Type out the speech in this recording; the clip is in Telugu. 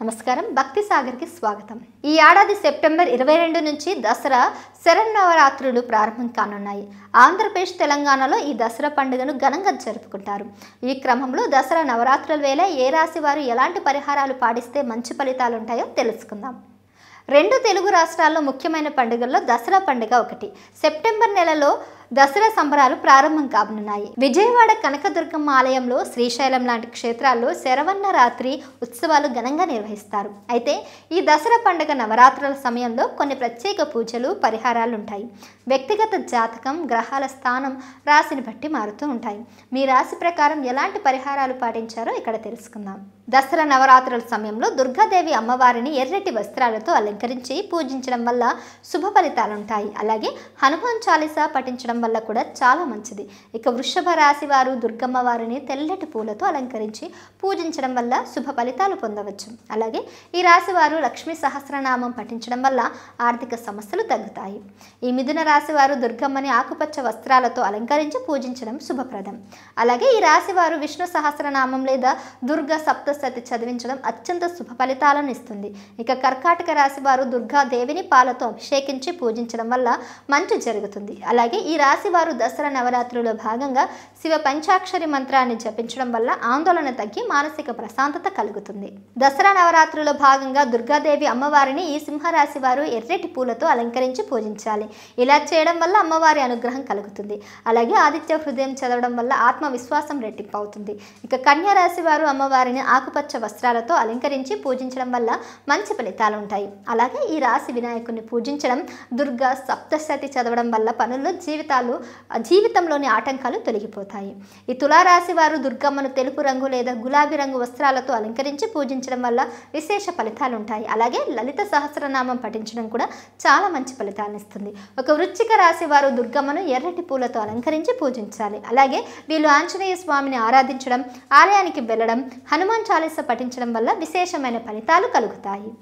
నమస్కారం భక్తి సాగర్ కి స్వాగతం। ఈ ఏడాది సెప్టెంబర్ 22 నుంచి దసరా శరన్నవరాత్రులు ప్రారంభం కానున్నాయి। ఆంధ్రప్రదేశ్ తెలంగాణలో ఈ దసరా పండుగను ఘనంగా జరుపుకుంటారు। ఈ క్రమంలో దసరా నవరాత్రుల వేళ ఏ రాశి వారు ఎలాంటి పరిహారాలు పాటిస్తే మంచి ఫలితాలు ఉంటాయో తెలుసుకుందాం। రెండు తెలుగు రాష్ట్రాల్లో ముఖ్యమైన పండుగల్లో దసరా పండుగ ఒకటి। సెప్టెంబర్ నెలలో దసరా సంబరాలు ప్రారంభం కానున్నాయి। విజయవాడ కనకదుర్గమ్మ ఆలయంలో, శ్రీశైలం లాంటి క్షేత్రాల్లో శరవన్నరాత్రి ఉత్సవాలు ఘనంగా నిర్వహిస్తారు। అయితే ఈ దసరా పండుగ నవరాత్రుల సమయంలో కొన్ని ప్రత్యేక పూజలు, పరిహారాలు ఉంటాయి। వ్యక్తిగత జాతకం, గ్రహాల స్థానం రాశిని బట్టి మారుతూ ఉంటాయి। మీ రాశి ప్రకారం ఎలాంటి పరిహారాలు పాటించారో ఇక్కడ తెలుసుకుందాం। దసరా నవరాత్రుల సమయంలో దుర్గాదేవి అమ్మవారిని ఎర్రటి వస్త్రాలతో అలంకరించి పూజించడం వల్ల శుభ ఫలితాలు ఉంటాయి। అలాగే హనుమాన్ చాలీసా పఠించడం వల్ల కూడా చాలా మంచిది। ఇక వృషభ రాశి వారు దుర్గమ్మ వారిని తెల్లటి పూలతో అలంకరించి పూజించడం వల్ల శుభ ఫలితాలు పొందవచ్చు। అలాగే ఈ రాశి వారు లక్ష్మీ సహస్రనామం పఠించడం వల్ల ఆర్థిక సమస్యలు తగ్గుతాయి। ఈ మిథున రాశి వారు దుర్గమ్మని ఆకుపచ్చ వస్త్రాలతో అలంకరించి పూజించడం శుభప్రదం। అలాగే ఈ రాశి వారు విష్ణు సహస్రనామం లేదా దుర్గా సప్తశతి చదివించడం అత్యంత శుభ ఫలితాలను ఇస్తుంది। ఇక కర్కాటక రాశి వారు దుర్గా దేవిని పాలతో అభిషేకించి పూజించడం వల్ల మంచి జరుగుతుంది। అలాగే ఈ రాశి వారు దసరా నవరాత్రులలో భాగంగా శివ పంచాక్షరి మంత్రాన్ని జపించడం వల్ల ఆందోళన తగ్గి మానసిక ప్రశాంతత కలుగుతుంది। దసరా నవరాత్రులలో భాగంగా దుర్గాదేవి అమ్మవారిని ఈ సింహరాశి వారు ఎర్రటి పూలతో అలంకరించి పూజించాలి। ఇలా చేయడం వల్ల అమ్మవారి అనుగ్రహం కలుగుతుంది। అలాగే ఆదిత్య హృదయం చదవడం వల్ల ఆత్మవిశ్వాసం రెట్టింపు అవుతుంది। ఇక కన్యా రాశి వారు అమ్మవారిని ఆకుపచ్చ వస్త్రాలతో అలంకరించి పూజించడం వల్ల మంచి ఫలితాలు ఉంటాయి। అలాగే ఈ రాశి వినాయకుడిని పూజించడం, దుర్గా సప్తశతి చదవడం వల్ల పనుల్లో జీవితంలోని ఆటంకాలు తొలగిపోతాయి। ఈ తులారాశి వారు దుర్గమ్మను తెలుపు రంగు లేదా గులాబీ రంగు వస్త్రాలతో అలంకరించి పూజించడం వల్ల విశేష ఫలితాలు ఉంటాయి। అలాగే లలిత సహస్రనామం పఠించడం కూడా చాలా మంచి ఫలితాలను ఇస్తుంది। ఒక వృశ్చిక రాశి వారు దుర్గమ్మను ఎర్రటి పూలతో అలంకరించి పూజించాలి। అలాగే వీళ్ళు ఆంజనేయ స్వామిని ఆరాధించడం, ఆలయానికి వెళ్ళడం, హనుమాన్ చాలీసా పఠించడం వల్ల విశేషమైన ఫలితాలు కలుగుతాయి।